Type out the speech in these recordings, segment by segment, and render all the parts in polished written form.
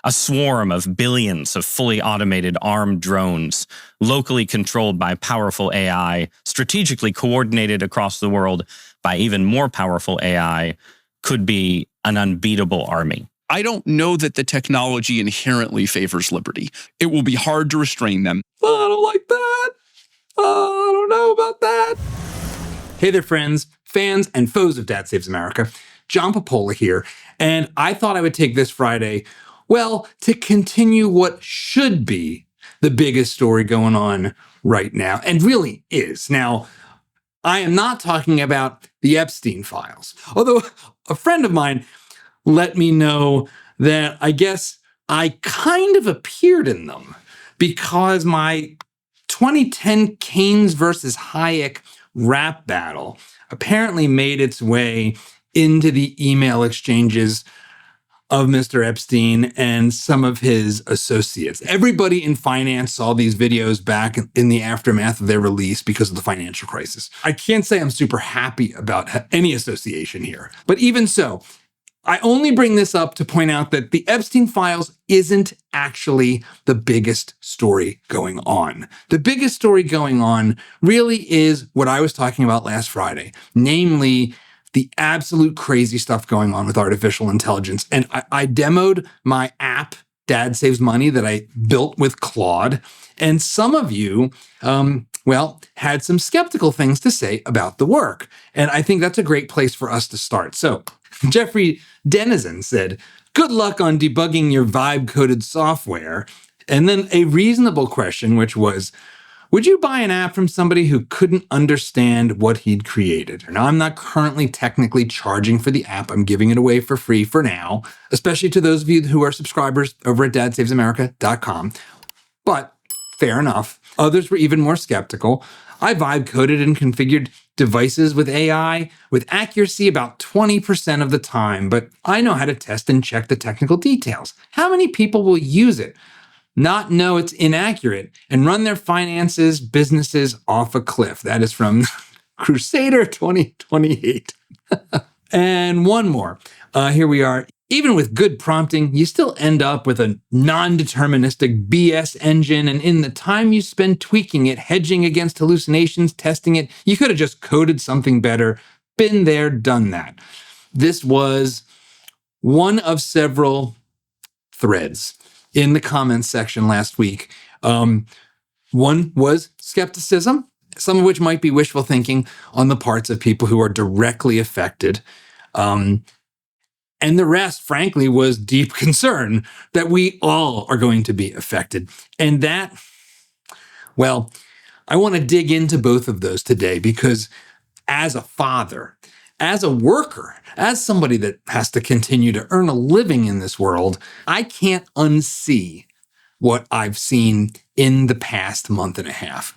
A swarm of billions of fully automated armed drones, locally controlled by powerful AI, strategically coordinated across the world by even more powerful AI, could be an unbeatable army. I don't know that the technology inherently favors liberty. It will be hard to restrain them. I don't like that. I don't know about that. Hey there, friends, fans, and foes of Dad Saves America. John Popola here, and I thought I would take this Friday, well, to continue what should be the biggest story going on right now, and really is. Now, I am not talking about the Epstein Files, although a friend of mine let me know that I guess I kind of appeared in them because my 2010 Keynes versus Hayek rap battle apparently made its way into the email exchanges of Mr. Epstein and some of his associates. Everybody in finance saw these videos back in the aftermath of their release because of the financial crisis. I can't say I'm super happy about any association here, but even so, I only bring this up to point out that the Epstein Files isn't actually the biggest story going on. The biggest story going on really is what I was talking about last Friday, namely the absolute crazy stuff going on with artificial intelligence. And I demoed my app, Dad Saves Money, that I built with Claude. And some of you, had some skeptical things to say about the work. And I think that's a great place for us to start. So Jeffrey Denizen said, good luck on debugging your vibe-coded software. And then a reasonable question, which was, would you buy an app from somebody who couldn't understand what he'd created? Now, I'm not currently technically charging for the app. I'm giving it away for free for now, especially to those of you who are subscribers over at dadsavesamerica.com. But fair enough. Others were even more skeptical. I vibe coded and configured devices with AI with accuracy about 20% of the time, but I know how to test and check the technical details. How many people will use it, not know it's inaccurate, and run their finances, businesses off a cliff? That is from Crusader 2028. And one more. Here we are. Even with good prompting, you still end up with a non-deterministic BS engine, and in the time you spend tweaking it, hedging against hallucinations, testing it, you could have just coded something better. Been there, done that. This was one of several threads in the comments section last week. One was skepticism, some of which might be wishful thinking on the parts of people who are directly affected. And the rest, frankly, was deep concern that we all are going to be affected. And that, well, I want to dig into both of those today because as a father, as a worker, as somebody that has to continue to earn a living in this world, I can't unsee what I've seen in the past month and a half.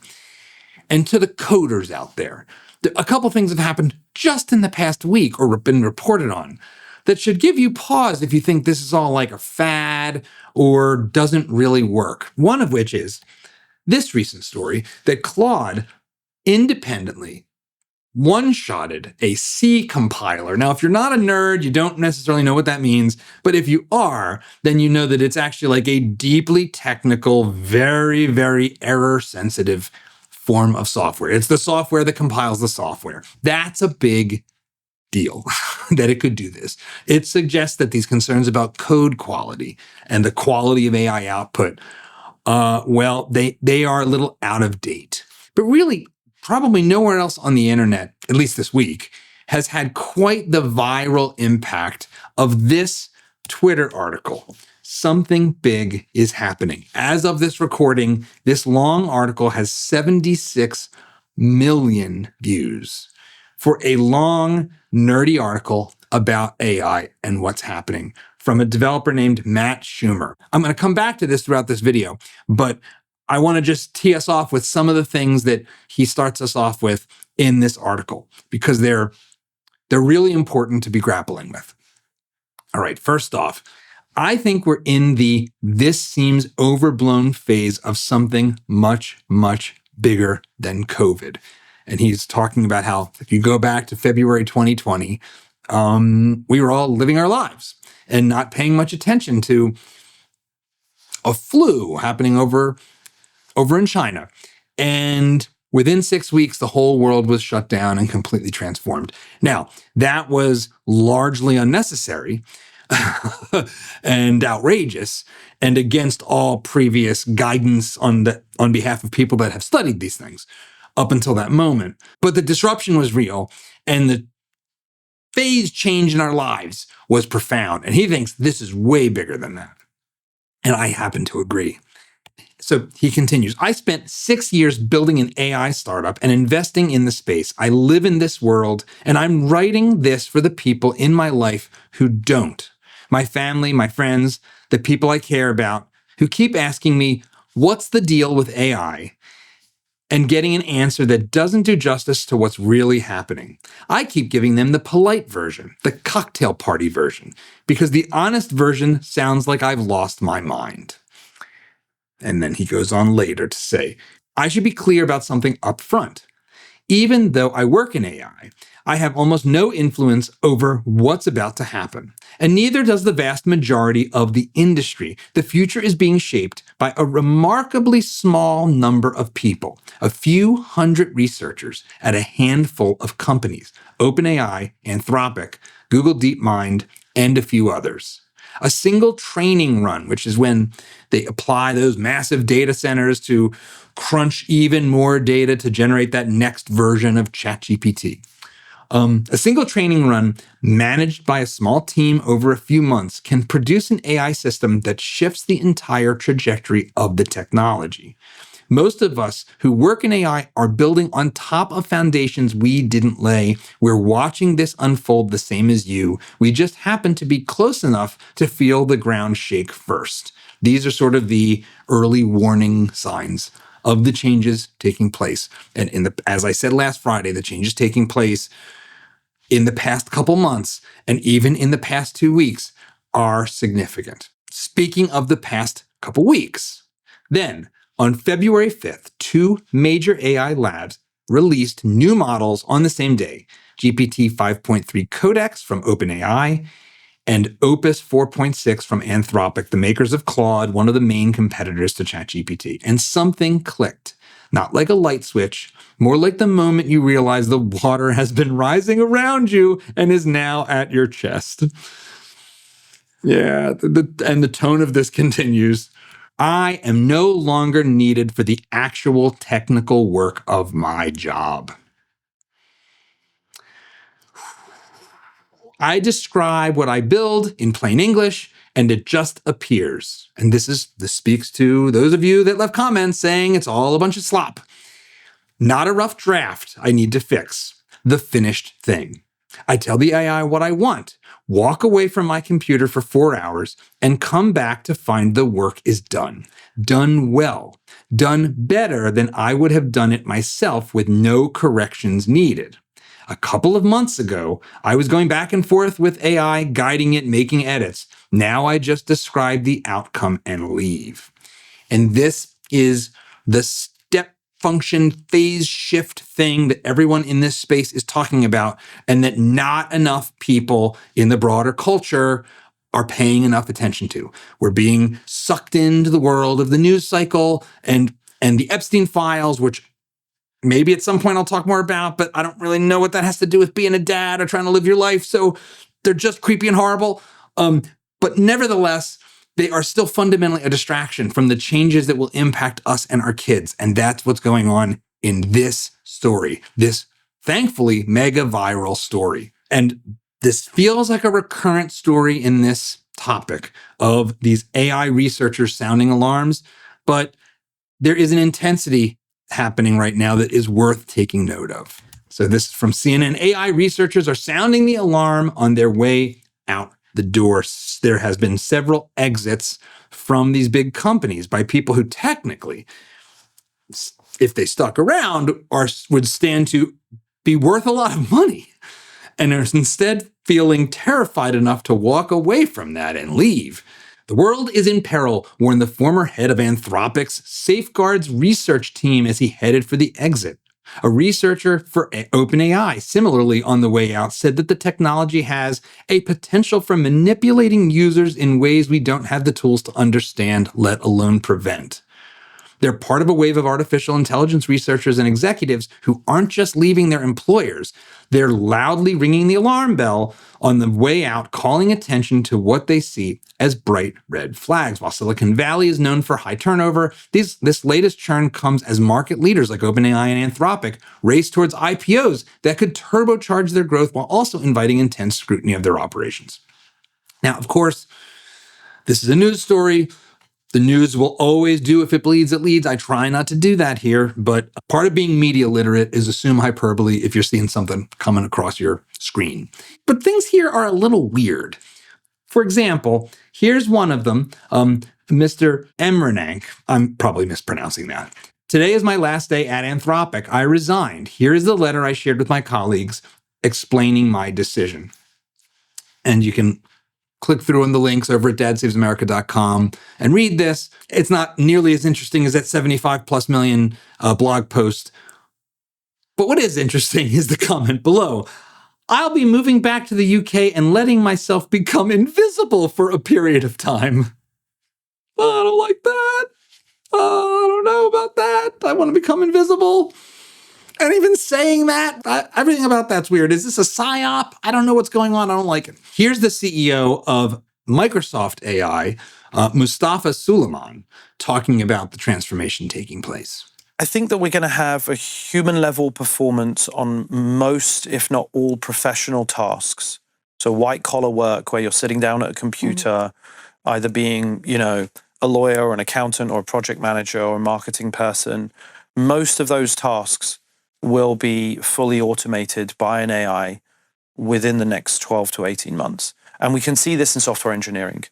And to the coders out there, a couple things have happened just in the past week or been reported on that should give you pause if you think this is all like a fad or doesn't really work. One of which is this recent story that Claude independently one-shotted a C compiler. Now, if you're not a nerd, you don't necessarily know what that means, but if you are, then you know that it's actually like a deeply technical, very, very error-sensitive form of software. It's the software that compiles the software. That's a big deal that it could do this. It suggests that these concerns about code quality and the quality of AI output, they are a little out of date. But really, probably nowhere else on the internet, at least this week, has had quite the viral impact of this Twitter article. Something big is happening. As of this recording, this long article has 76 million views for a long, nerdy article about AI and what's happening from a developer named Matt Schumer. I'm going to come back to this throughout this video, but I want to just tee us off with some of the things that he starts us off with in this article, because they're really important to be grappling with. All right, first off, I think we're in the this seems overblown phase of something much, much bigger than COVID. And he's talking about how if you go back to February 2020, we were all living our lives and not paying much attention to a flu happening over in China. And within 6 weeks, the whole world was shut down and completely transformed. Now, that was largely unnecessary and outrageous and against all previous guidance on behalf of people that have studied these things up until that moment. But the disruption was real, and the phase change in our lives was profound. And he thinks this is way bigger than that. And I happen to agree. So he continues, I spent 6 years building an AI startup and investing in the space. I live in this world, and I'm writing this for the people in my life who don't. My family, my friends, the people I care about, who keep asking me, what's the deal with AI? And getting an answer that doesn't do justice to what's really happening. I keep giving them the polite version, the cocktail party version, because the honest version sounds like I've lost my mind. And then he goes on later to say, I should be clear about something up front. Even though I work in AI, I have almost no influence over what's about to happen. And neither does the vast majority of the industry. The future is being shaped by a remarkably small number of people, a few hundred researchers at a handful of companies, OpenAI, Anthropic, Google DeepMind, and a few others. A single training run, which is when they apply those massive data centers to crunch even more data to generate that next version of ChatGPT. A single training run managed by a small team over a few months can produce an AI system that shifts the entire trajectory of the technology. Most of us who work in AI are building on top of foundations we didn't lay. We're watching this unfold the same as you. We just happen to be close enough to feel the ground shake first. These are sort of the early warning signs of the changes taking place. And as I said last Friday, the changes taking place in the past couple months and even in the past 2 weeks are significant. Speaking of the past couple weeks, then on February 5th, 2 major AI labs released new models on the same day, GPT 5.3 Codex from OpenAI and Opus 4.6 from Anthropic, the makers of Claude, one of the main competitors to ChatGPT. And something clicked. Not like a light switch, more like the moment you realize the water has been rising around you and is now at your chest. Yeah, and the tone of this continues. I am no longer needed for the actual technical work of my job. I describe what I build in plain English, and it just appears. And this speaks to those of you that left comments saying it's all a bunch of slop. Not a rough draft I need to fix, the finished thing. I tell the AI what I want, walk away from my computer for 4 hours, and come back to find the work is done. Done well. Done better than I would have done it myself with no corrections needed. A couple of months ago, I was going back and forth with AI, guiding it, making edits. Now I just describe the outcome and leave. And this is the step function phase shift thing that everyone in this space is talking about, and that not enough people in the broader culture are paying enough attention to. We're being sucked into the world of the news cycle and the Epstein Files, which maybe at some point I'll talk more about, but I don't really know what that has to do with being a dad or trying to live your life. So they're just creepy and horrible. But nevertheless, they are still fundamentally a distraction from the changes that will impact us and our kids. And that's what's going on in this story, this thankfully mega viral story. And this feels like a recurrent story in this topic of these AI researchers sounding alarms, but there is an intensity happening right now that is worth taking note of. So this is from CNN. AI researchers are sounding the alarm on their way out the door. There has been several exits from these big companies by people who technically, if they stuck around, would stand to be worth a lot of money, and are instead feeling terrified enough to walk away from that and leave. The world is in peril, warned the former head of Anthropic's safeguards research team as he headed for the exit. A researcher for OpenAI, similarly on the way out, said that the technology has a potential for manipulating users in ways we don't have the tools to understand, let alone prevent. They're part of a wave of artificial intelligence researchers and executives who aren't just leaving their employers. They're loudly ringing the alarm bell on the way out, calling attention to what they see as bright red flags. While Silicon Valley is known for high turnover, this latest churn comes as market leaders like OpenAI and Anthropic race towards IPOs that could turbocharge their growth while also inviting intense scrutiny of their operations. Now, of course, this is a news story. The news will always do if it bleeds, it leads. I try not to do that here, but part of being media literate is assume hyperbole if you're seeing something coming across your screen. But things here are a little weird. For example, here's one of them, Mr. Emranank. I'm probably mispronouncing that. Today is my last day at Anthropic. I resigned. Here is the letter I shared with my colleagues explaining my decision. And you can click through on the links over at dadsavesamerica.com and read this. It's not nearly as interesting as that 75 plus million blog post. But what is interesting is the comment below. I'll be moving back to the UK and letting myself become invisible for a period of time. I don't like that. I don't know about that. I want to become invisible. And even saying that, everything about that's weird. Is this a psyop? I don't know what's going on. I don't like it. Here's the CEO of Microsoft AI, Mustafa Suleyman, talking about the transformation taking place. I think that we're going to have a human-level performance on most, if not all, professional tasks. So white-collar work where you're sitting down at a computer, either being, a lawyer or an accountant or a project manager or a marketing person. Most of those tasks will be fully automated by an AI within the next 12 to 18 months. And we can see this in software engineering.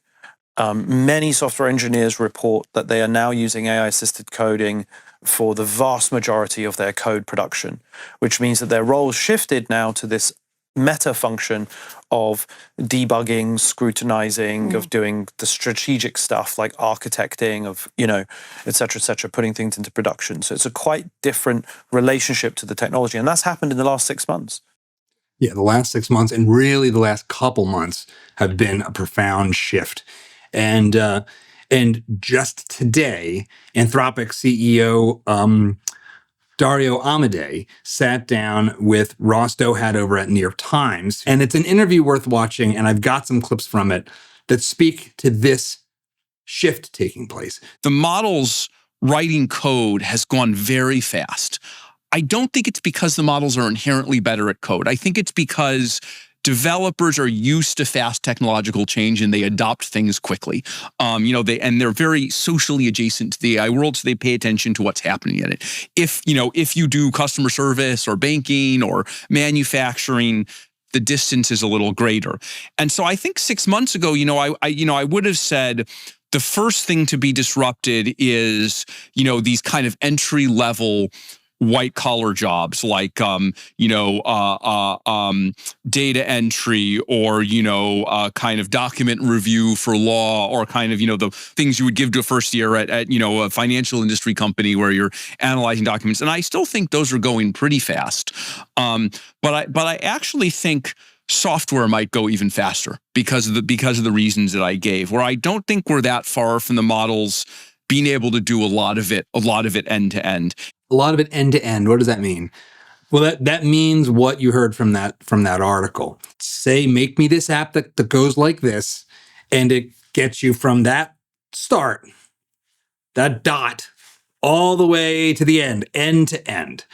Many software engineers report that they are now using AI-assisted coding for the vast majority of their code production, which means that their roles shifted now to this meta function of debugging, scrutinizing, of doing the strategic stuff like architecting, of, et cetera, putting things into production. So it's a quite different relationship to the technology. And that's happened in the last 6 months. Yeah, the last 6 months and really the last couple months have been a profound shift. And just today, Anthropic CEO Dario Amodei sat down with Ross Dohat over at New York Times. And it's an interview worth watching, and I've got some clips from it that speak to this shift taking place. The models writing code has gone very fast. I don't think it's because the models are inherently better at code. I think it's because developers are used to fast technological change and they adopt things quickly. They're very socially adjacent to the AI world, so they pay attention to what's happening in it. If you do customer service or banking or manufacturing, the distance is a little greater. And so I think 6 months ago, I would have said the first thing to be disrupted is, these kind of entry level white collar jobs like, data entry or, kind of document review for law or kind of, the things you would give to a first year at a financial industry company where you're analyzing documents. And I still think those are going pretty fast. But I actually think software might go even faster because of the reasons that I gave, where I don't think we're that far from the models being able to do a lot of it end to end. A lot of it end to end. What does that mean? Well, that means what you heard from that article. Say, make me this app that goes like this, and it gets you from that start, that dot, all the way to the end to end.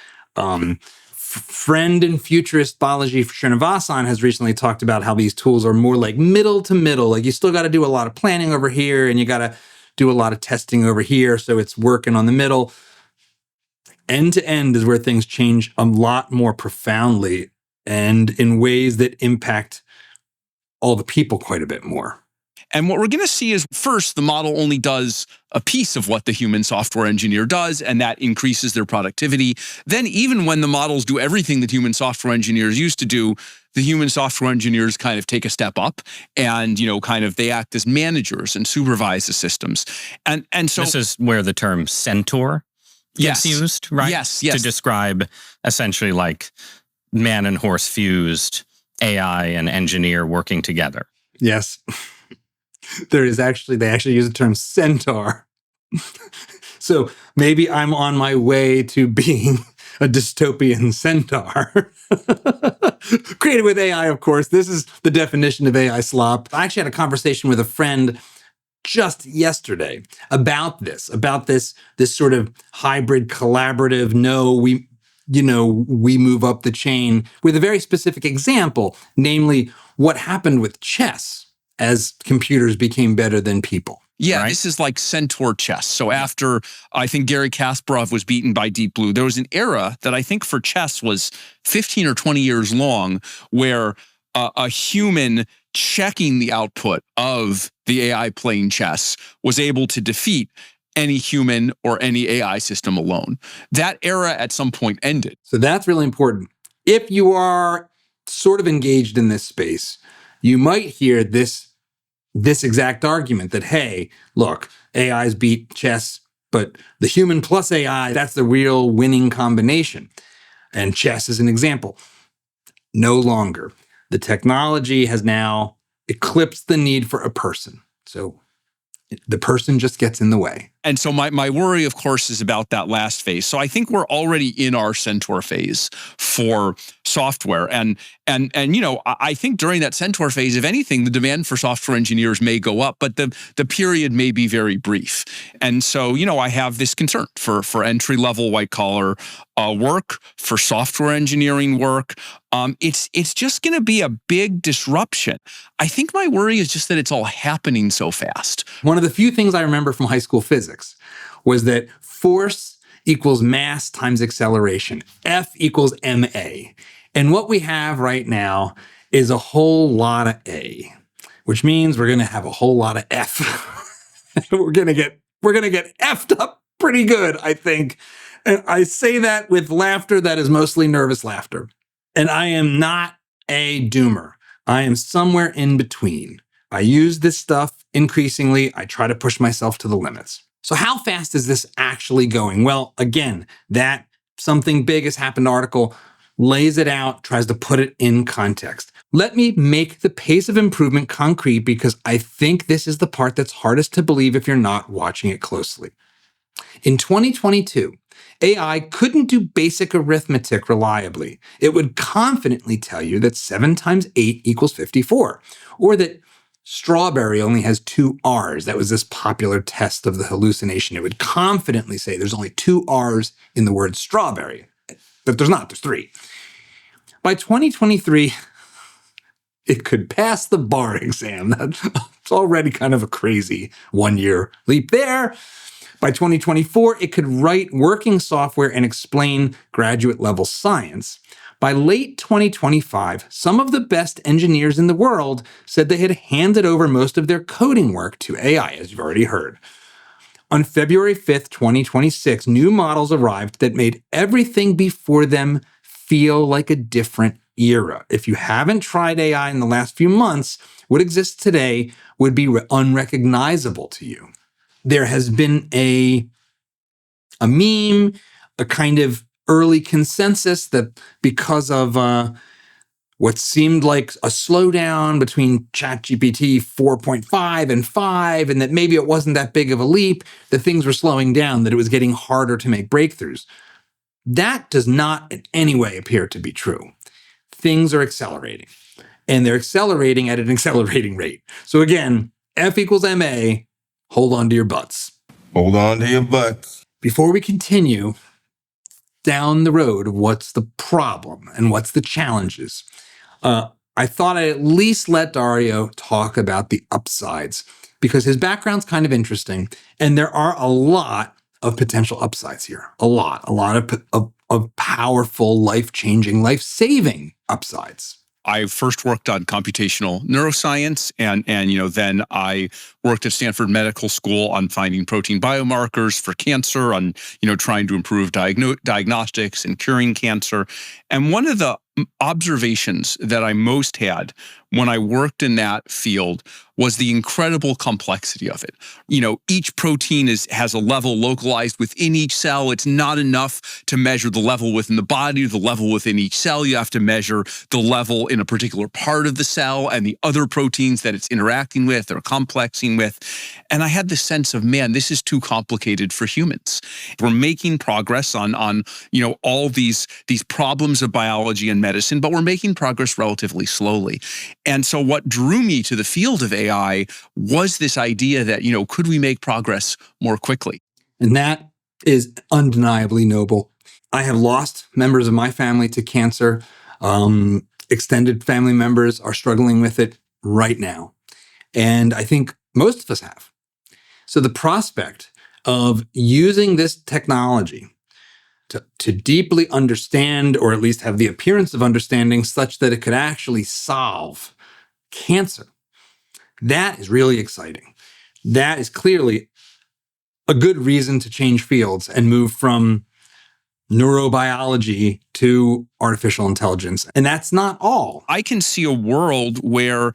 Friend and futurist Balaji Srinivasan has recently talked about how these tools are more like middle to middle. Like you still got to do a lot of planning over here, and you got to do a lot of testing over here, so it's working on the middle. End to end is where things change a lot more profoundly and in ways that impact all the people quite a bit more. And what we're going to see is, first, the model only does a piece of what the human software engineer does, and that increases their productivity. Then even when the models do everything that human software engineers used to do, the human software engineers kind of take a step up and, they act as managers and supervise the systems. And so this is where the term centaur gets used, right? Yes. To describe essentially like man and horse fused AI and engineer working together. Yes. They actually use the term centaur. So maybe I'm on my way to being a dystopian centaur. Created with AI, of course. This is the definition of AI slop. I actually had a conversation with a friend just yesterday about this sort of hybrid collaborative, we move up the chain, with a very specific example, namely what happened with chess as computers became better than people. Yeah, right? This is like centaur chess. So after, I think, Garry Kasparov was beaten by Deep Blue, there was an era that I think for chess was 15 or 20 years long where a human checking the output of the AI playing chess was able to defeat any human or any AI system alone. That era at some point ended. So that's really important. If you are sort of engaged in this space, you might hear this exact argument that, hey, look, AIs beat chess, but the human plus AI, that's the real winning combination. And chess is an example. No longer. The technology has now eclipsed the need for a person. So the person just gets in the way. And so my worry, of course, is about that last phase. So I think we're already in our centaur phase for software. And I think during that centaur phase, if anything, the demand for software engineers may go up, but the period may be very brief. And so, I have this concern for entry-level white-collar work, for software engineering work. It's just going to be a big disruption. I think my worry is just that it's all happening so fast. One of the few things I remember from high school physics was that force equals mass times acceleration. F equals ma. And what we have right now is a whole lot of A, which means we're going to have a whole lot of F. we're going to get F'd up pretty good, I think. And I say that with laughter that is mostly nervous laughter. And I am not a doomer. I am somewhere in between. I use this stuff increasingly. I try to push myself to the limits. So how fast is this actually going? Well, again, that something big has happened article lays it out, tries to put it in context. Let me make the pace of improvement concrete because I think this is the part that's hardest to believe if you're not watching it closely. In 2022, AI couldn't do basic arithmetic reliably. It would confidently tell you that 7 times 8 equals 54, or that strawberry only has 2 R's. That was this popular test of the hallucination. It would confidently say there's only 2 R's in the word strawberry. But there's not, there's 3. By 2023, it could pass the bar exam. That's already kind of a crazy 1-year leap there. By 2024, it could write working software and explain graduate level science. By late 2025, some of the best engineers in the world said they had handed over most of their coding work to AI, as you've already heard. On February 5th, 2026, new models arrived that made everything before them feel like a different era. If you haven't tried AI in the last few months, what exists today would be unrecognizable to you. There has been a meme, a kind of early consensus that because of what seemed like a slowdown between ChatGPT 4.5 and 5, and that maybe it wasn't that big of a leap, that things were slowing down, that it was getting harder to make breakthroughs. That does not in any way appear to be true. Things are accelerating, and they're accelerating at an accelerating rate. So again, F equals ma, hold on to your butts. Hold on to your butts. Before we continue down the road of what's the problem and what's the challenges, I thought I'd at least let Dario talk about the upsides because his background's kind of interesting, and there are a lot of potential upsides here. A lot of powerful, life-changing, life-saving upsides. I first worked on computational neuroscience, and then I worked at Stanford Medical School on finding protein biomarkers for cancer, on trying to improve diagnostics and curing cancer. And one of the observations that I most had when I worked in that field was the incredible complexity of it. Each protein has a level localized within each cell. It's not enough to measure the level within the body or the level within each cell. You have to measure the level in a particular part of the cell and the other proteins that it's interacting with or complexing with. And I had this sense of, man, this is too complicated for humans. We're making progress on all these problems of biology and medicine, but we're making progress relatively slowly. And so what drew me to the field of AI was this idea that, could we make progress more quickly? And that is undeniably noble. I have lost members of my family to cancer. Extended family members are struggling with it right now. And I think most of us have. So the prospect of using this technology to deeply understand, or at least have the appearance of understanding, such that it could actually solve cancer, that is really exciting. That is clearly a good reason to change fields and move from neurobiology to artificial intelligence. And that's not all. I can see a world where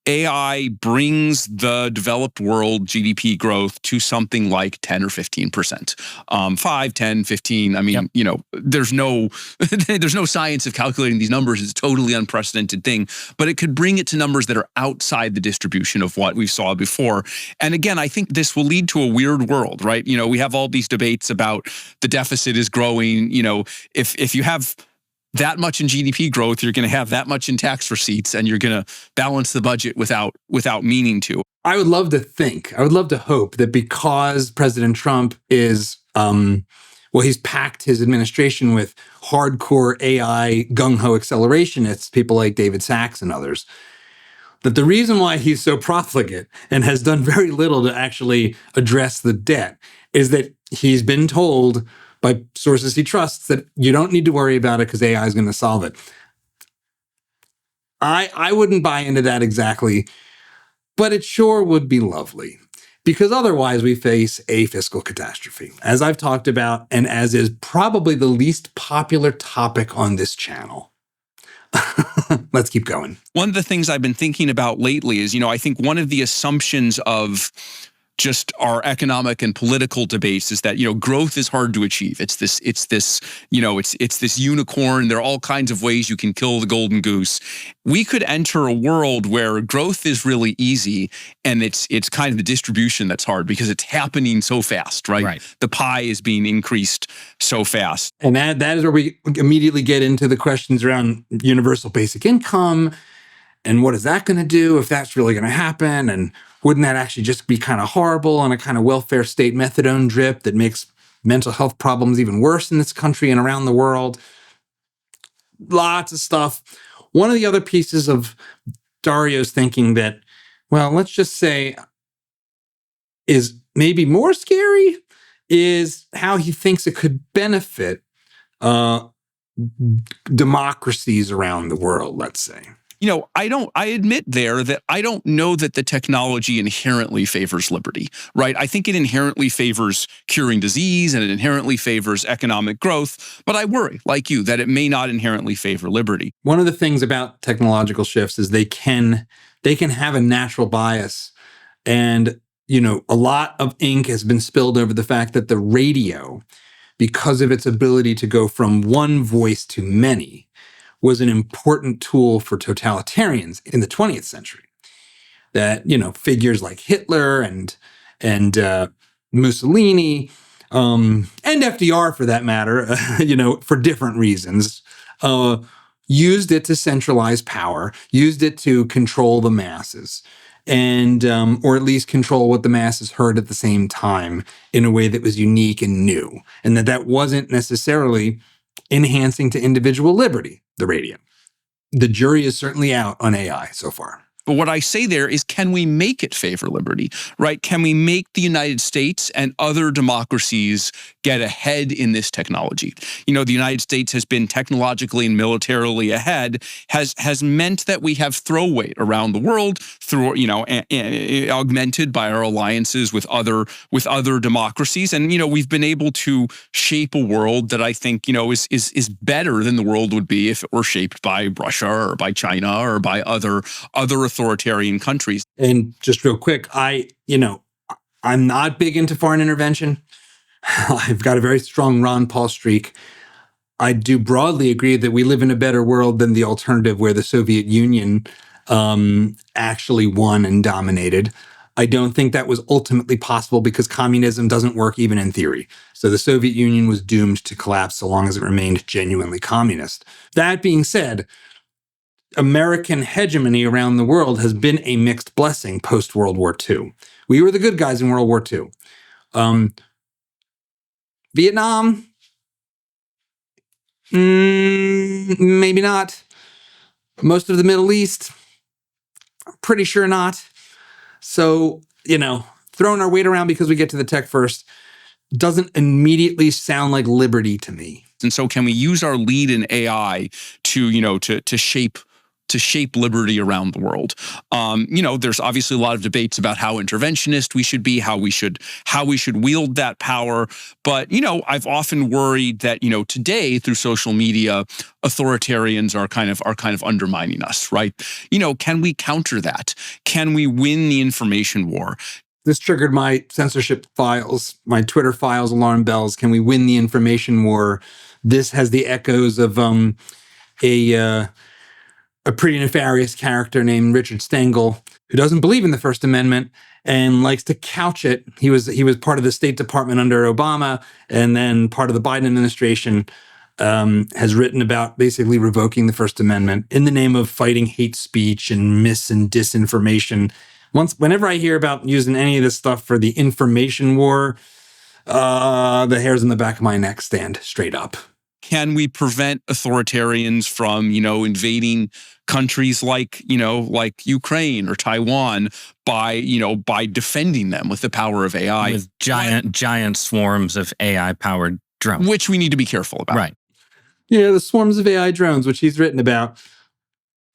AI brings the developed world GDP growth to something like 10 or 15%. 5, 10, 15. I mean, there's no science of calculating these numbers. It's a totally unprecedented thing, but it could bring it to numbers that are outside the distribution of what we saw before. And again, I think this will lead to a weird world, right? We have all these debates about the deficit is growing. If you have that much in GDP growth, you're going to have that much in tax receipts, and you're going to balance the budget without meaning to. I would love to hope that because President Trump is, he's packed his administration with hardcore AI gung-ho accelerationists, people like David Sachs and others, that the reason why he's so profligate and has done very little to actually address the debt is that he's been told by sources he trusts that you don't need to worry about it because AI is going to solve it. I wouldn't buy into that exactly, but it sure would be lovely, because otherwise we face a fiscal catastrophe, as I've talked about, and as is probably the least popular topic on this channel. Let's keep going. One of the things I've been thinking about lately is, I think one of the assumptions of just our economic and political debates is that, growth is hard to achieve. It's this unicorn. There are all kinds of ways you can kill the golden goose. We could enter a world where growth is really easy, and it's kind of the distribution that's hard because it's happening so fast, right? The pie is being increased so fast. And that is where we immediately get into the questions around universal basic income. And what is that going to do if that's really going to happen? And wouldn't that actually just be kind of horrible and a kind of welfare state methadone drip that makes mental health problems even worse in this country and around the world? Lots of stuff. One of the other pieces of Dario's thinking that, let's just say is maybe more scary is how he thinks it could benefit democracies around the world, let's say. I admit there that I don't know that the technology inherently favors liberty, right? I think it inherently favors curing disease and it inherently favors economic growth, but I worry, like you, that it may not inherently favor liberty. One of the things about technological shifts is they can have a natural bias. And, a lot of ink has been spilled over the fact that the radio, because of its ability to go from one voice to many, was an important tool for totalitarians in the 20th century. That, figures like Hitler and Mussolini, and FDR for that matter, for different reasons, used it to centralize power, used it to control the masses, and or at least control what the masses heard at the same time in a way that was unique and new, and that wasn't necessarily enhancing to individual liberty, the radio. The jury is certainly out on AI so far. But what I say there is, can we make it favor liberty, right? Can we make the United States and other democracies get ahead in this technology? The United States has been technologically and militarily ahead, has meant that we have throw weight around the world through, augmented by our alliances with other democracies. And, we've been able to shape a world that I think, is better than the world would be if it were shaped by Russia or by China or by other authoritarian countries. And just real quick, I'm not big into foreign intervention. I've got a very strong Ron Paul streak. I do broadly agree that we live in a better world than the alternative where the Soviet Union actually won and dominated. I don't think that was ultimately possible because communism doesn't work even in theory. So the Soviet Union was doomed to collapse so long as it remained genuinely communist. That being said, American hegemony around the world has been a mixed blessing post-World War II. We were the good guys in World War II. Vietnam, maybe not. Most of the Middle East, pretty sure not. So, throwing our weight around because we get to the tech first doesn't immediately sound like liberty to me. And so can we use our lead in AI to shape liberty around the world? There's obviously a lot of debates about how interventionist we should be, how we should wield that power. But, I've often worried that, today through social media, authoritarians are kind of undermining us, right? Can we counter that? Can we win the information war? This triggered my censorship files, my Twitter files, alarm bells. Can we win the information war? This has the echoes of a pretty nefarious character named Richard Stengel, who doesn't believe in the First Amendment and likes to couch it. He was part of the State Department under Obama, and then part of the Biden administration, has written about basically revoking the First Amendment in the name of fighting hate speech and mis and disinformation. Whenever I hear about using any of this stuff for the information war, the hairs on the back of my neck stand straight up. Can we prevent authoritarians from, invading countries like Ukraine or Taiwan by defending them with the power of AI? With giant swarms of AI-powered drones. Which we need to be careful about. Right. Yeah, the swarms of AI drones, which he's written about.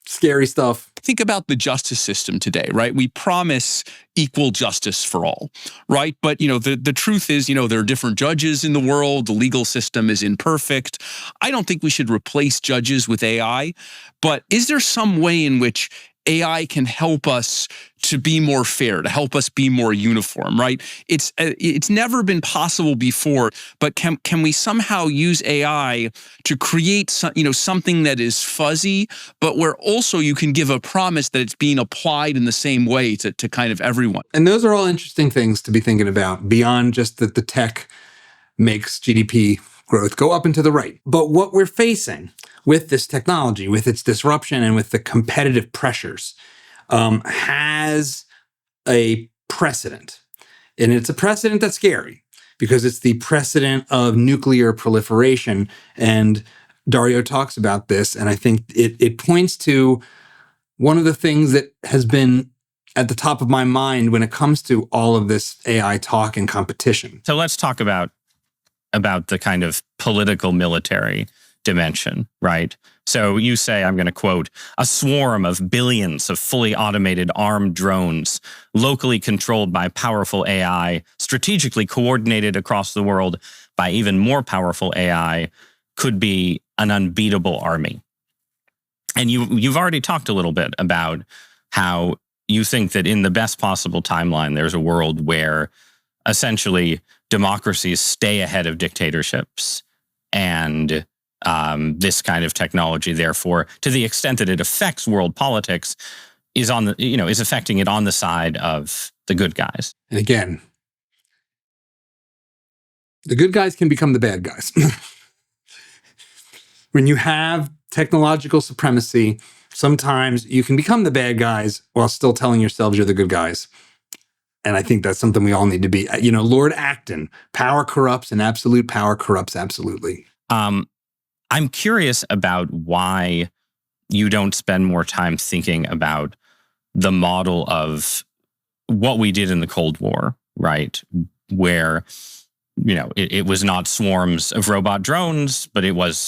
Scary stuff. Think about the justice system today, right? We promise equal justice for all, right? But, the truth is, there are different judges in the world. The legal system is imperfect. I don't think we should replace judges with AI, but is there some way in which AI can help us to be more fair, to help us be more uniform, right? It's never been possible before, but can we somehow use AI to create something that is fuzzy, but where also you can give a promise that it's being applied in the same way to kind of everyone? And those are all interesting things to be thinking about beyond just that the tech makes GDP growth go up and to the right. But what we're facing with this technology, with its disruption and with the competitive pressures, has a precedent. And it's a precedent that's scary because it's the precedent of nuclear proliferation. And Dario talks about this, and I think it points to one of the things that has been at the top of my mind when it comes to all of this AI talk and competition. So let's talk about the kind of political military dimension, right? So you say, I'm going to quote, a swarm of billions of fully automated armed drones, locally controlled by powerful AI, strategically coordinated across the world by even more powerful AI, could be an unbeatable army. And you've already talked a little bit about how you think that in the best possible timeline, there's a world where essentially democracies stay ahead of dictatorships, and this kind of technology, therefore, to the extent that it affects world politics, is affecting it on the side of the good guys. And again, the good guys can become the bad guys. When you have technological supremacy, sometimes you can become the bad guys while still telling yourselves you're the good guys. And I think that's something we all need to be. Lord Acton, power corrupts and absolute power corrupts absolutely. I'm curious about why you don't spend more time thinking about the model of what we did in the Cold War, right? Where, it was not swarms of robot drones, but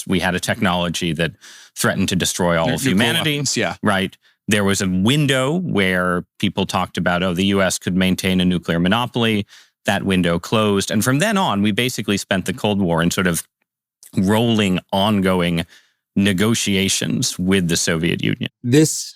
we had a technology that threatened to destroy all of humanity. Weapons, yeah. Right. There was a window where people talked about, the US could maintain a nuclear monopoly. That window closed. And from then on, we basically spent the Cold War in sort of rolling, ongoing negotiations with the Soviet Union. This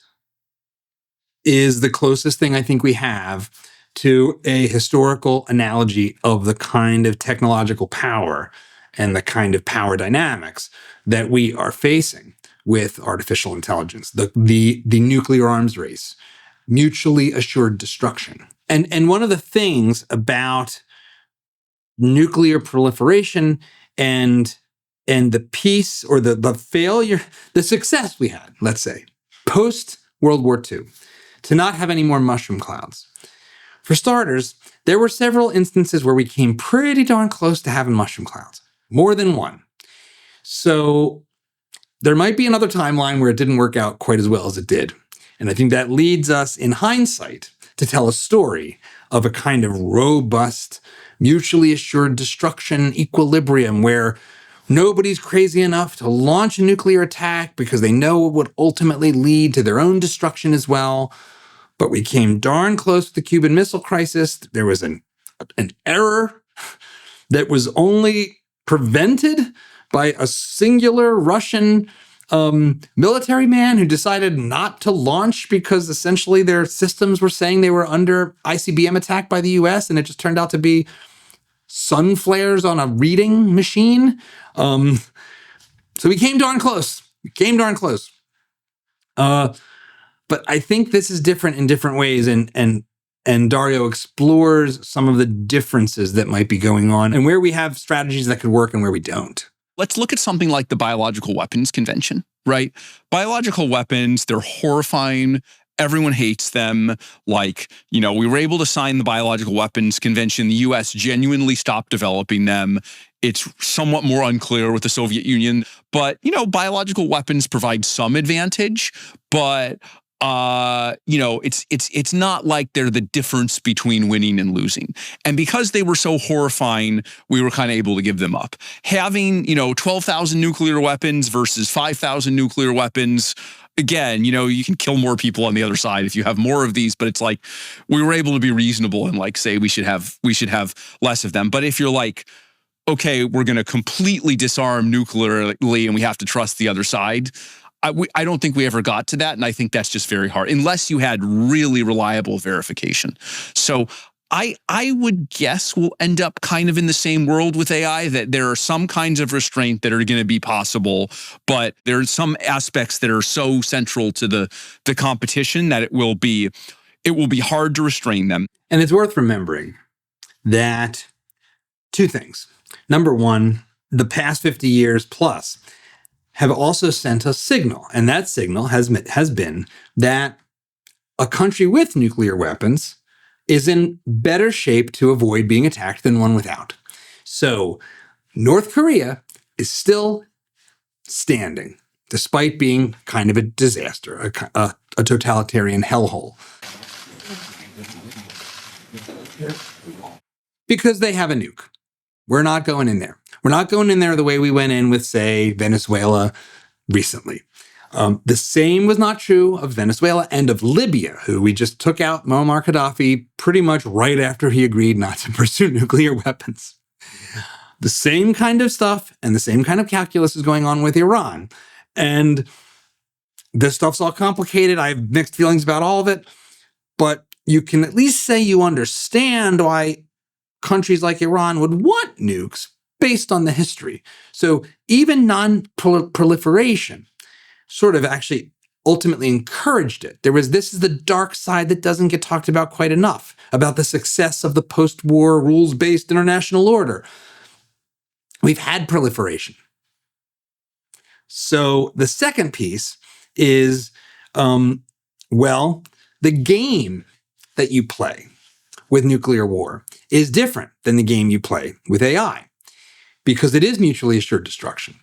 is the closest thing I think we have to a historical analogy of the kind of technological power and the kind of power dynamics that we are facing with artificial intelligence, the nuclear arms race, mutually assured destruction. And one of the things about nuclear proliferation and the peace or the failure, the success we had, let's say, post World War II, to not have any more mushroom clouds. For starters, there were several instances where we came pretty darn close to having mushroom clouds, more than one. So there might be another timeline where it didn't work out quite as well as it did. And I think that leads us, in hindsight, to tell a story of a kind of robust, mutually assured destruction equilibrium where nobody's crazy enough to launch a nuclear attack because they know it would ultimately lead to their own destruction as well. But we came darn close to the Cuban Missile Crisis. There was an error that was only prevented by a singular Russian military man who decided not to launch because essentially their systems were saying they were under ICBM attack by the US, and it just turned out to be sun flares on a reading machine. So we came darn close. But I think this is different in different ways, and Dario explores some of the differences that might be going on and where we have strategies that could work and where we don't. Let's look at something like the Biological Weapons Convention, right? Biological weapons, they're horrifying. Everyone hates them. We were able to sign the Biological Weapons Convention. The US genuinely stopped developing them. It's somewhat more unclear with the Soviet Union. But, biological weapons provide some advantage, but it's not like they're the difference between winning and losing. And because they were so horrifying, we were kind of able to give them up. Having, 12,000 nuclear weapons versus 5,000 nuclear weapons, again, you can kill more people on the other side if you have more of these, but it's like we were able to be reasonable and say we should have less of them. But if you're okay, we're going to completely disarm nuclearly and we have to trust the other side, I don't think we ever got to that, and I think that's just very hard, unless you had really reliable verification. So I would guess we'll end up kind of in the same world with AI, that there are some kinds of restraint that are going to be possible, but there are some aspects that are so central to the competition that it will be hard to restrain them. And it's worth remembering that two things. Number one, the past 50 years plus have also sent a signal, and that signal has been that a country with nuclear weapons is in better shape to avoid being attacked than one without. So North Korea is still standing, despite being kind of a disaster, a totalitarian hellhole. Because they have a nuke. We're not going in there. We're not going in there the way we went in with, say, Venezuela recently. The same was not true of Venezuela and of Libya, who we just took out Muammar Gaddafi pretty much right after he agreed not to pursue nuclear weapons. The same kind of stuff and the same kind of calculus is going on with Iran. And this stuff's all complicated. I have mixed feelings about all of it, but you can at least say you understand why countries like Iran would want nukes based on the history. So even non-proliferation sort of actually ultimately encouraged it. This is the dark side that doesn't get talked about quite enough, about the success of the post-war rules-based international order. We've had proliferation. So the second piece is, the game that you play with nuclear war is different than the game you play with AI, because it is mutually assured destruction.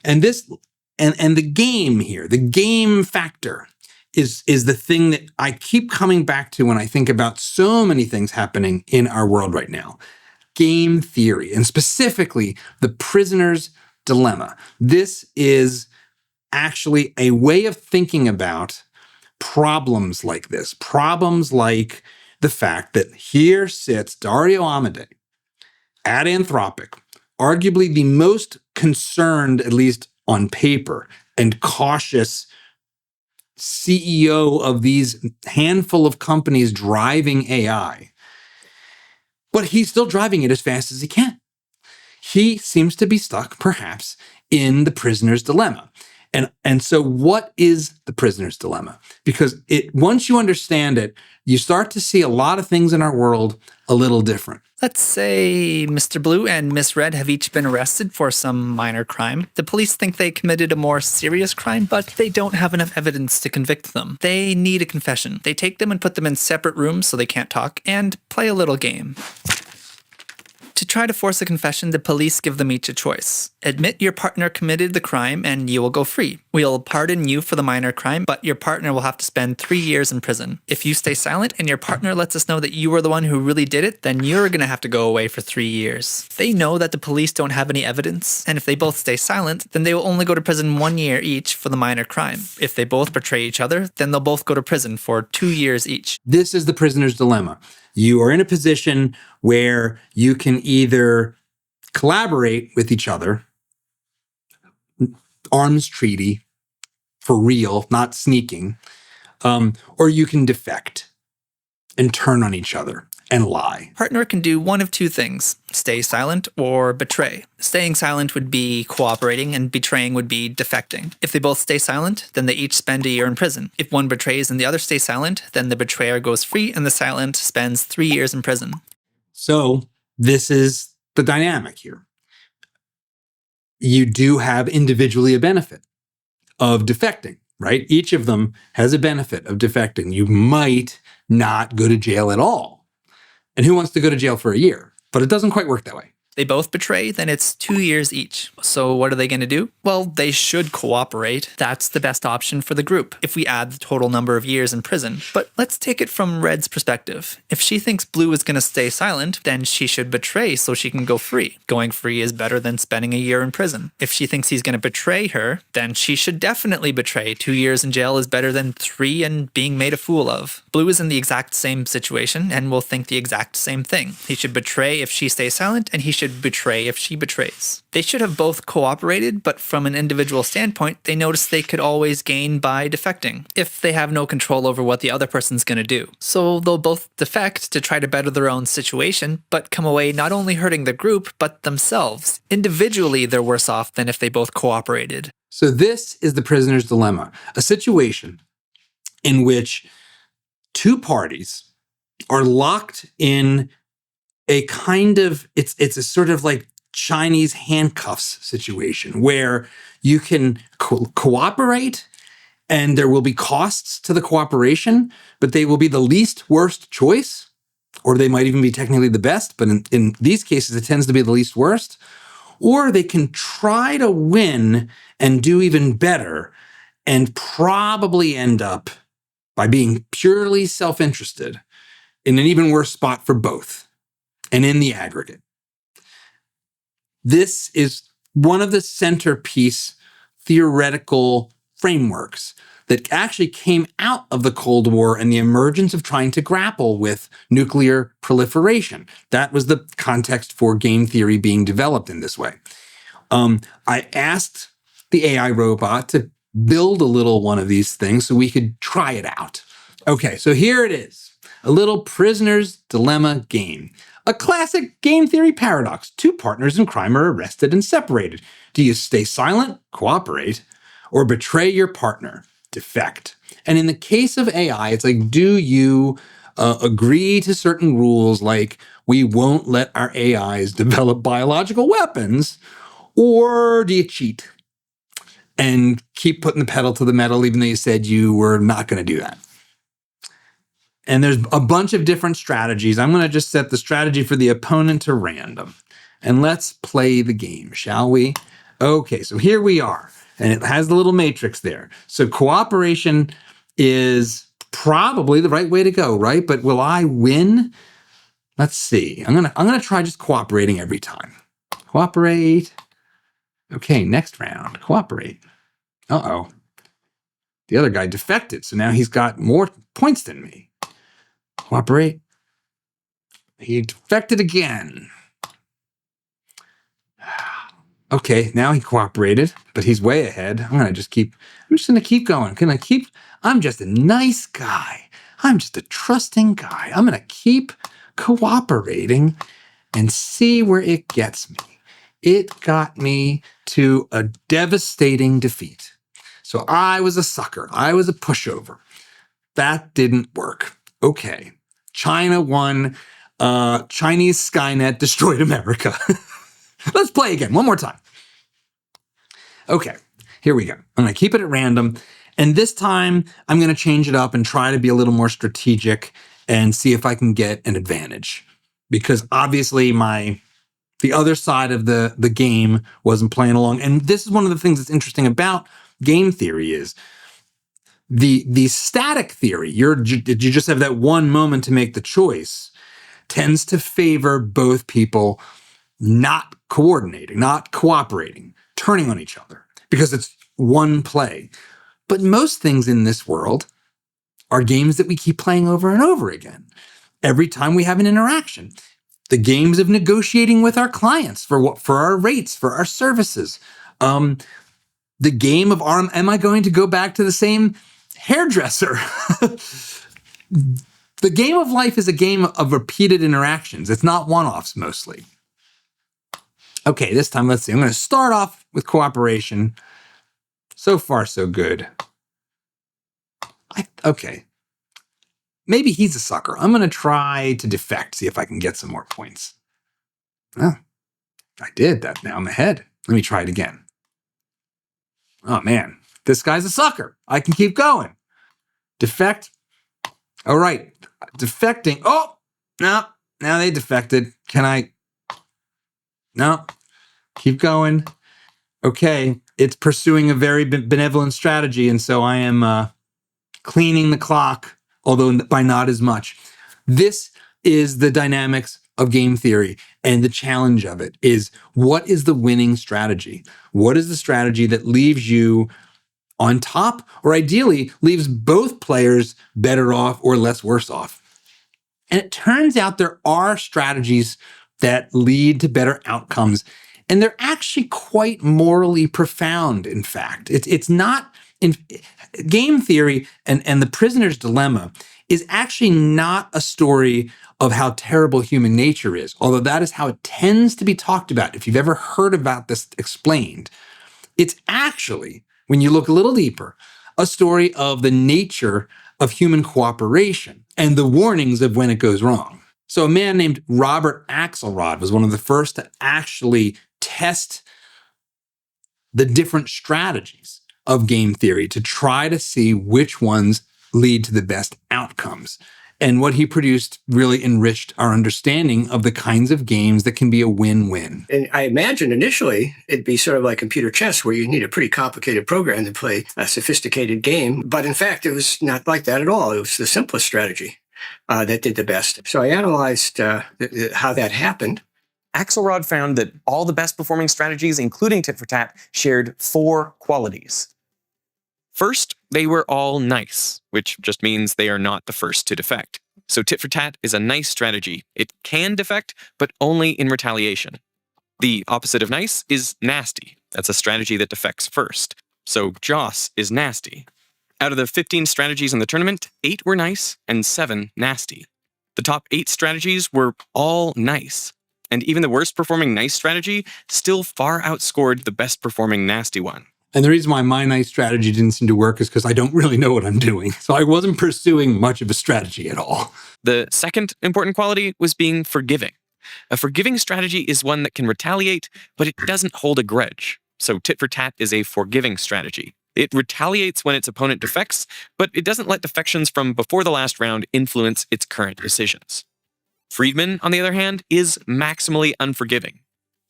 And the game here, the game factor, is the thing that I keep coming back to when I think about so many things happening in our world right now. Game theory, and specifically the prisoner's dilemma. This is actually a way of thinking about problems like this, problems like the fact that here sits Dario Amodei at Anthropic, arguably the most concerned, at least on paper, and cautious CEO of these handful of companies driving AI. But he's still driving it as fast as he can. He seems to be stuck, perhaps, in the prisoner's dilemma. And so what is the prisoner's dilemma? Because once you understand it, you start to see a lot of things in our world a little different. Let's say Mr. Blue and Miss Red have each been arrested for some minor crime. The police think they committed a more serious crime, but they don't have enough evidence to convict them. They need a confession. They take them and put them in separate rooms so they can't talk, and play a little game. To try to force a confession, the police give them each a choice. Admit your partner committed the crime and you will go free. We'll pardon you for the minor crime, but your partner will have to spend 3 years in prison. If you stay silent and your partner lets us know that you were the one who really did it, then you're going to have to go away for 3 years. They know that the police don't have any evidence, and if they both stay silent, then they will only go to prison 1 year each for the minor crime. If they both betray each other, then they'll both go to prison for 2 years each. This is the prisoner's dilemma. You are in a position where you can either collaborate with each other, arms treaty, for real, not sneaking, or you can defect and turn on each other and lie. Partner can do one of two things: stay silent or betray. Staying silent would be cooperating, and betraying would be defecting. If they both stay silent, then they each spend a year in prison. If one betrays and the other stays silent, then the betrayer goes free and the silent spends 3 years in prison. So this is the dynamic here. You do have individually a benefit of defecting, right? Each of them has a benefit of defecting. You might not go to jail at all. And who wants to go to jail for a year? But it doesn't quite work that way. They both betray, then it's 2 years each. So what are they going to do? Well, they should cooperate. That's the best option for the group if we add the total number of years in prison. But let's take it from Red's perspective. If she thinks Blue is going to stay silent, then she should betray so she can go free. Going free is better than spending a year in prison. If she thinks he's going to betray her, then she should definitely betray. 2 years in jail is better than 3 and being made a fool of. Blue is in the exact same situation and will think the exact same thing. He should betray if she stays silent, and he should betray if she betrays. They should have both cooperated, but from an individual standpoint, they notice they could always gain by defecting, if they have no control over what the other person's going to do. So they'll both defect to try to better their own situation, but come away not only hurting the group, but themselves. Individually, they're worse off than if they both cooperated. So this is the prisoner's dilemma, a situation in which two parties are locked in a kind of, it's a sort of like Chinese handcuffs situation where you can cooperate and there will be costs to the cooperation, but they will be the least worst choice, or they might even be technically the best, but in these cases, it tends to be the least worst. Or they can try to win and do even better and probably end up by being purely self-interested in an even worse spot for both. And in the aggregate. This is one of the centerpiece theoretical frameworks that actually came out of the Cold War and the emergence of trying to grapple with nuclear proliferation. That was the context for game theory being developed in this way. I asked the AI robot to build a little one of these things so we could try it out. Okay, so here it is. A little prisoner's dilemma game. A classic game theory paradox. Two partners in crime are arrested and separated. Do you stay silent, cooperate, or betray your partner, defect? And in the case of AI, it's like, do you agree to certain rules like we won't let our AIs develop biological weapons, or do you cheat and keep putting the pedal to the metal even though you said you were not going to do that? And there's a bunch of different strategies. I'm going to just set the strategy for the opponent to random. And let's play the game, shall we? Okay, so here we are. And it has the little matrix there. So cooperation is probably the right way to go, right? But will I win? Let's see. I'm gonna try just cooperating every time. Cooperate. Okay, next round. Cooperate. Uh-oh. The other guy defected, so now he's got more points than me. Cooperate. He defected again. Okay, now he cooperated, but he's way ahead. I'm just gonna keep going. I'm just a nice guy. I'm just a trusting guy. I'm gonna keep cooperating and see where it gets me. It got me to a devastating defeat. So I was a sucker. I was a pushover. That didn't work. Okay. China won. Chinese Skynet destroyed America. Let's play again one more time. Okay, here we go. I'm going to keep it at random. And this time I'm going to change it up and try to be a little more strategic and see if I can get an advantage. Because obviously the other side of the game wasn't playing along. And this is one of the things that's interesting about game theory is the static theory. You just have that one moment to make the choice tends to favor both people not coordinating, not cooperating, turning on each other because it's one play. But most things in this world are games that we keep playing over and over again. Every time we have an interaction, the games of negotiating with our clients for our rates, for our services, the game of am I going to go back to the same hairdresser? The game of life is a game of repeated interactions. It's not one-offs mostly. Okay, this time, let's see. I'm going to start off with cooperation. So far, so good. Okay. Maybe he's a sucker. I'm going to try to defect, see if I can get some more points. Oh, I did that. Now I'm ahead. Let me try it again. Oh, man. This guy's a sucker. I can keep going. Defect. All right. Defecting. Oh, no. Now they defected. Can I? No. Keep going. Okay. It's pursuing a very benevolent strategy, and so I am cleaning the clock, although by not as much. This is the dynamics of game theory, and the challenge of it is, what is the winning strategy? What is the strategy that leaves you on top, or ideally leaves both players better off or less worse off? And it turns out there are strategies that lead to better outcomes, and they're actually quite morally profound, in fact. It's not in game theory, and the prisoner's dilemma is actually not a story of how terrible human nature is, although that is how it tends to be talked about. If you've ever heard about this explained, it's actually, when you look a little deeper, a story of the nature of human cooperation and the warnings of when it goes wrong. So a man named Robert Axelrod was one of the first to actually test the different strategies of game theory to try to see which ones lead to the best outcomes. And what he produced really enriched our understanding of the kinds of games that can be a win-win. And I imagine initially it'd be sort of like computer chess, where you need a pretty complicated program to play a sophisticated game. But in fact, it was not like that at all. It was the simplest strategy that did the best. So I analyzed how that happened. Axelrod found that all the best performing strategies, including tit for tat, shared 4 qualities. First, they were all nice, which just means they are not the first to defect. So tit for tat is a nice strategy. It can defect, but only in retaliation. The opposite of nice is nasty. That's a strategy that defects first. So Joss is nasty. Out of the 15 strategies in the tournament, 8 were nice and 7 nasty. The top 8 strategies were all nice. And even the worst performing nice strategy still far outscored the best performing nasty one. And the reason why my nice strategy didn't seem to work is because I don't really know what I'm doing. So I wasn't pursuing much of a strategy at all. The second important quality was being forgiving. A forgiving strategy is one that can retaliate, but it doesn't hold a grudge. So tit for tat is a forgiving strategy. It retaliates when its opponent defects, but it doesn't let defections from before the last round influence its current decisions. Friedman, on the other hand, is maximally unforgiving.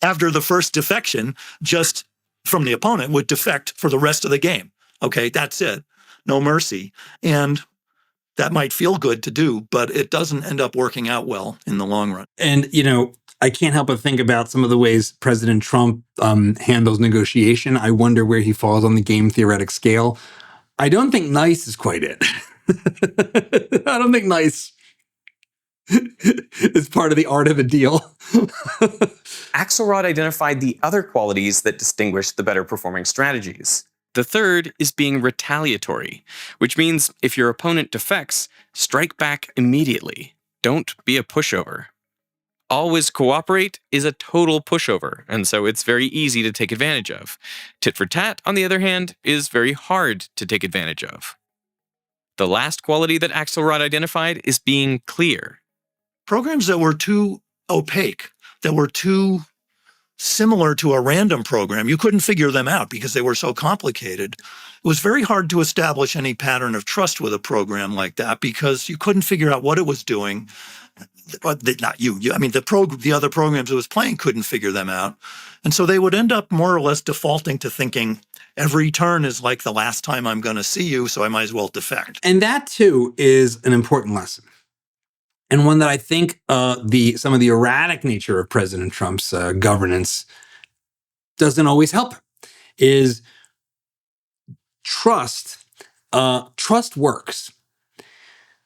After the first defection, just from the opponent would defect for the rest of the game. Okay, that's it. no mercy. And that might feel good to do, but it doesn't end up working out well in the long run. And, I can't help but think about some of the ways President Trump handles negotiation. I wonder where he falls on the game theoretic scale. I don't think nice is quite it. I don't think nice is part of the art of a deal. Axelrod identified the other qualities that distinguish the better performing strategies. The third is being retaliatory, which means if your opponent defects, strike back immediately. Don't be a pushover. Always cooperate is a total pushover, and so it's very easy to take advantage of. Tit for tat, on the other hand, is very hard to take advantage of. The last quality that Axelrod identified is being clear. Programs that were too opaque, that were too similar to a random program, you couldn't figure them out because they were so complicated. It was very hard to establish any pattern of trust with a program like that because you couldn't figure out what it was doing. Not you. I mean, the other programs it was playing couldn't figure them out. And so they would end up more or less defaulting to thinking every turn is like the last time I'm going to see you, so I might as well defect. And that, too, is an important lesson. And one that I think some of the erratic nature of President Trump's governance doesn't always help is trust. Trust works.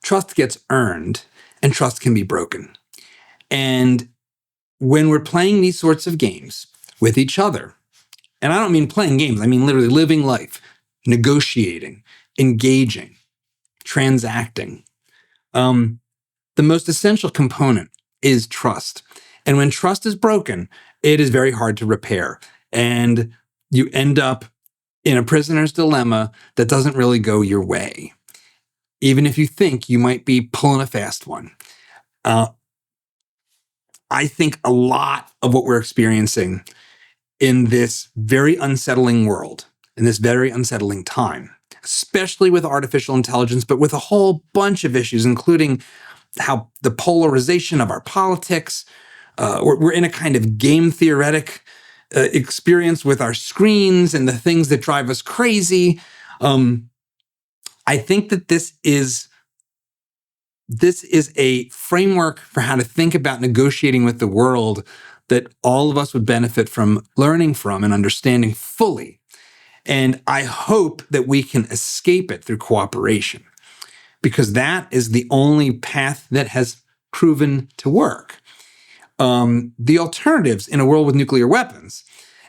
Trust gets earned, and trust can be broken. And when we're playing these sorts of games with each other, and I don't mean playing games, I mean literally living life, negotiating, engaging, transacting, the most essential component is trust. And when trust is broken, it is very hard to repair. And you end up in a prisoner's dilemma that doesn't really go your way, even if you think you might be pulling a fast one. I think a lot of what we're experiencing in this very unsettling world, in this very unsettling time, especially with artificial intelligence, but with a whole bunch of issues, including how the polarization of our politics, we're in a kind of game theoretic experience with our screens and the things that drive us crazy. I think that this is a framework for how to think about negotiating with the world that all of us would benefit from learning from and understanding fully. And I hope that we can escape it through cooperation, because that is the only path that has proven to work. The alternatives in a world with nuclear weapons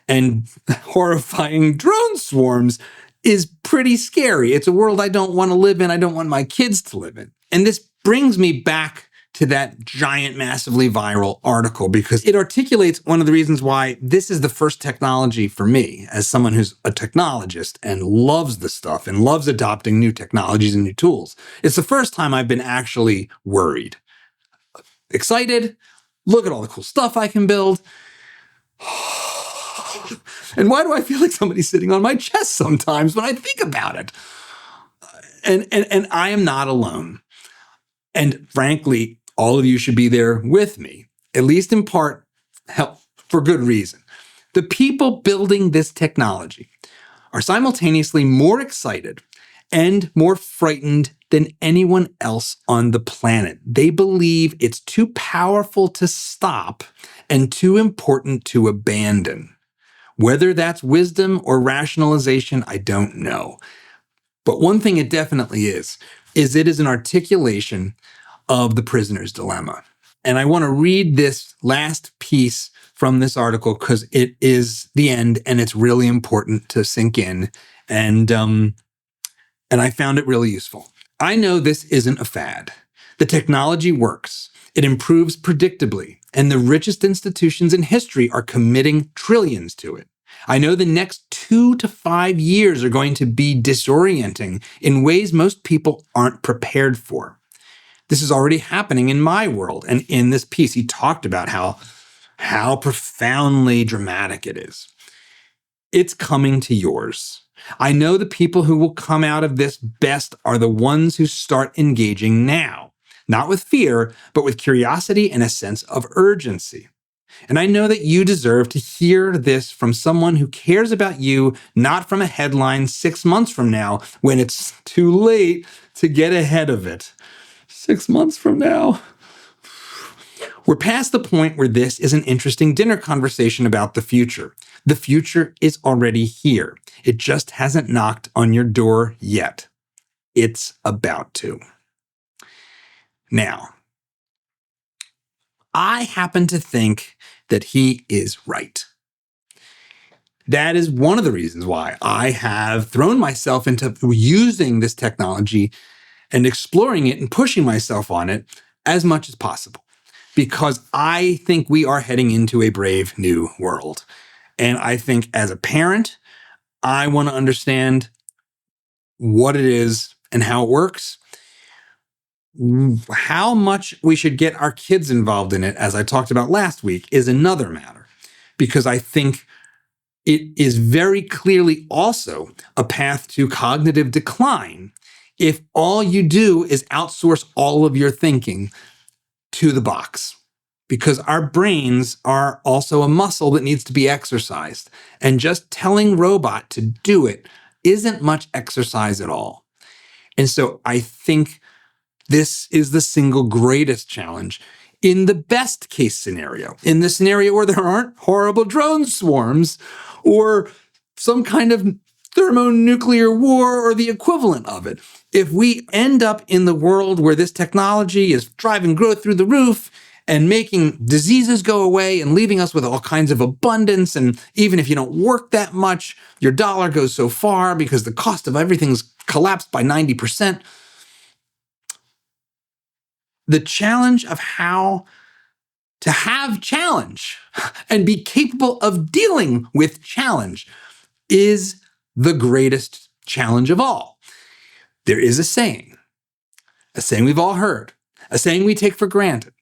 and horrifying drone swarms is pretty scary. It's a world I don't want to live in. I don't want my kids to live in. And this brings me back to that giant, massively viral article, because it articulates one of the reasons why this is the first technology for me, as someone who's a technologist and loves the stuff and loves adopting new technologies and new tools. It's the first time I've been actually worried. Excited, look at all the cool stuff I can build. And why do I feel like somebody's sitting on my chest sometimes when I think about it? And I am not alone. And frankly, all of you should be there with me, at least in part, for good reason. The people building this technology are simultaneously more excited and more frightened than anyone else on the planet. They believe it's too powerful to stop and too important to abandon. Whether that's wisdom or rationalization, I don't know. But one thing it definitely is it is an articulation of the prisoner's dilemma. And I want to read this last piece from this article because it is the end and it's really important to sink in. And I found it really useful. I know this isn't a fad. The technology works. It improves predictably, and the richest institutions in history are committing trillions to it. I know the next 2 to 5 years are going to be disorienting in ways most people aren't prepared for. This is already happening in my world. And in this piece, he talked about how profoundly dramatic it is. It's coming to yours. I know the people who will come out of this best are the ones who start engaging now, not with fear, but with curiosity and a sense of urgency. And I know that you deserve to hear this from someone who cares about you, not from a headline 6 months from now when it's too late to get ahead of it. 6 months from now. We're past the point where this is an interesting dinner conversation about the future. The future is already here. It just hasn't knocked on your door yet. It's about to. Now, I happen to think that he is right. That is one of the reasons why I have thrown myself into using this technology and exploring it and pushing myself on it as much as possible. Because I think we are heading into a brave new world. And I think as a parent, I want to understand what it is and how it works. How much we should get our kids involved in it, as I talked about last week, is another matter. Because I think it is very clearly also a path to cognitive decline if all you do is outsource all of your thinking to the box, because our brains are also a muscle that needs to be exercised. And just telling robot to do it isn't much exercise at all. And so I think this is the single greatest challenge in the best case scenario, in the scenario where there aren't horrible drone swarms or some kind of thermonuclear war or the equivalent of it. If we end up in the world where this technology is driving growth through the roof and making diseases go away and leaving us with all kinds of abundance, and even if you don't work that much, your dollar goes so far because the cost of everything's collapsed by 90%. The challenge of how to have challenge and be capable of dealing with challenge is the greatest challenge of all. There is a saying we've all heard, a saying we take for granted,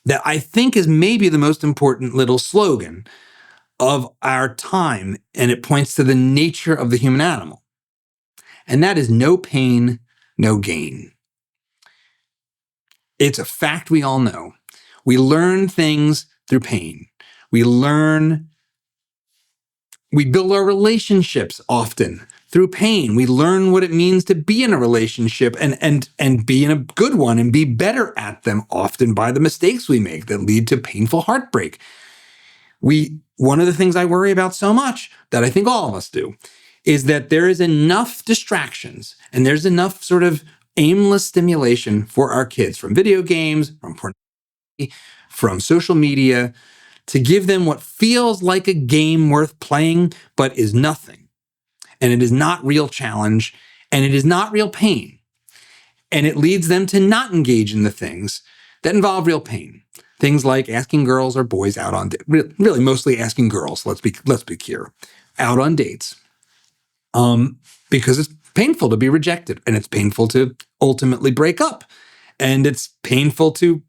that I think is maybe the most important little slogan of our time, and it points to the nature of the human animal. And that is no pain, no gain. It's a fact we all know. We learn things through pain. We build our relationships often through pain. We learn what it means to be in a relationship and be in a good one and be better at them often by the mistakes we make that lead to painful heartbreak. One of the things I worry about so much, that I think all of us do, is that there is enough distractions and there's enough sort of aimless stimulation for our kids from video games, from pornography, from social media, to give them what feels like a game worth playing, but is nothing. And it is not real challenge, and it is not real pain. And it leads them to not engage in the things that involve real pain. Things like asking girls or boys out on dates, really mostly asking girls, let's be clear, out on dates. Because it's painful to be rejected, and it's painful to ultimately break up. And it's painful to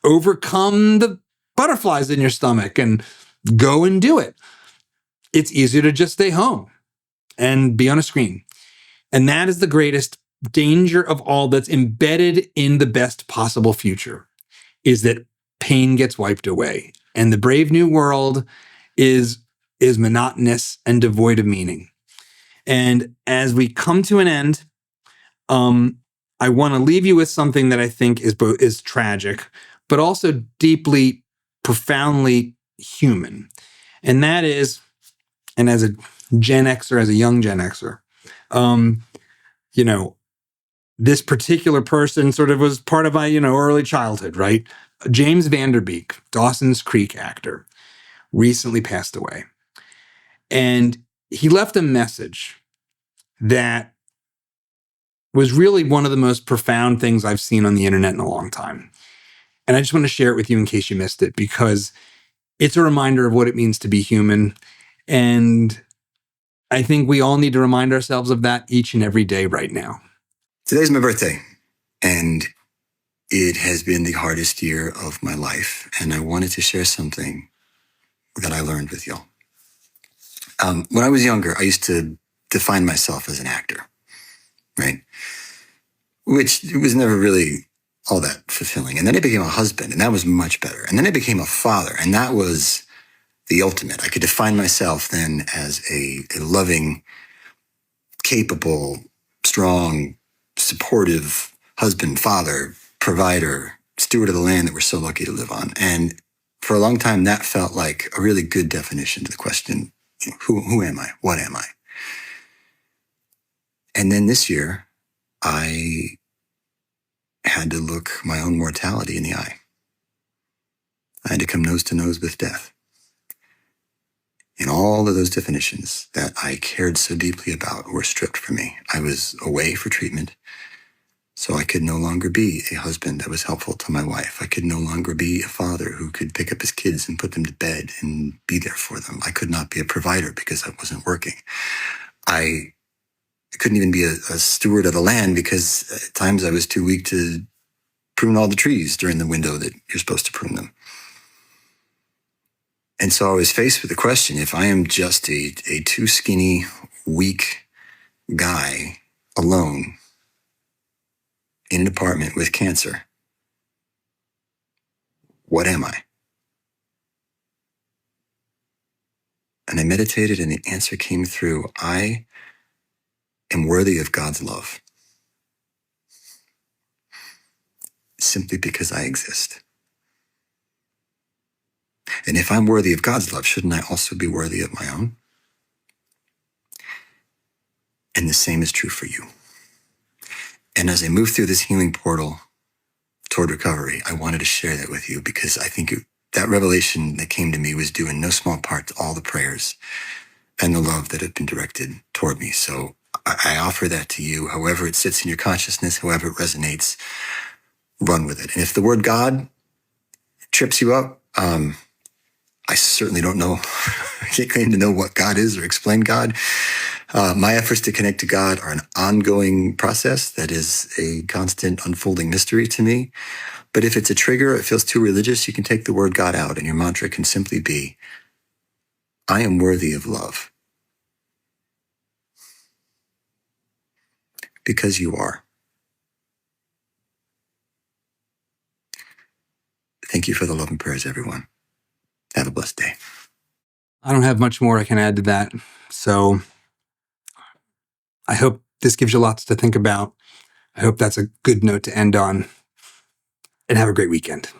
overcome the butterflies in your stomach and go and do it. It's easier to just stay home and be on a screen. And that is the greatest danger of all that's embedded in the best possible future, is that pain gets wiped away. And the brave new world is monotonous and devoid of meaning. And as we come to an end, I want to leave you with something that I think is tragic, but also deeply, profoundly human. And that is, and as a Gen Xer, as a young Gen Xer, this particular person sort of was part of my, early childhood, right? James Van Der Beek, Dawson's Creek actor, recently passed away. And he left a message that was really one of the most profound things I've seen on the internet in a long time. And I just want to share it with you in case you missed it, because it's a reminder of what it means to be human. And I think we all need to remind ourselves of that each and every day right now. Today's my birthday, and it has been the hardest year of my life. And I wanted to share something that I learned with y'all. When I was younger, I used to define myself as an actor, right? Which was never really all that fulfilling. And then I became a husband, and that was much better. And then I became a father, and that was the ultimate. I could define myself then as a loving, capable, strong, supportive husband, father, provider, steward of the land that we're so lucky to live on. And for a long time, that felt like a really good definition to the question, who am I? What am I? And then this year, I had to look my own mortality in the eye. I had to come nose to nose with death. And all of those definitions that I cared so deeply about were stripped from me. I was away for treatment, so I could no longer be a husband that was helpful to my wife. I could no longer be a father who could pick up his kids and put them to bed and be there for them. I could not be a provider because I wasn't working. I couldn't even be a steward of the land because at times I was too weak to prune all the trees during the window that you're supposed to prune them. And so I was faced with the question, if I am just a too skinny, weak guy alone in an apartment with cancer, what am I? And I meditated and the answer came through. I am worthy of God's love simply because I exist. And if I'm worthy of God's love, shouldn't I also be worthy of my own? And the same is true for you. And as I move through this healing portal toward recovery, I wanted to share that with you because I think that revelation that came to me was due in no small part to all the prayers and the love that have been directed toward me. So I offer that to you, however it sits in your consciousness, however it resonates, run with it. And if the word God trips you up, I certainly don't know. I can't claim to know what God is or explain God. My efforts to connect to God are an ongoing process that is a constant unfolding mystery to me. But if it's a trigger, it feels too religious, you can take the word God out and your mantra can simply be, I am worthy of love. Because you are. Thank you for the love and prayers, everyone. Have a blessed day. I don't have much more I can add to that. So I hope this gives you lots to think about. I hope that's a good note to end on. And have a great weekend.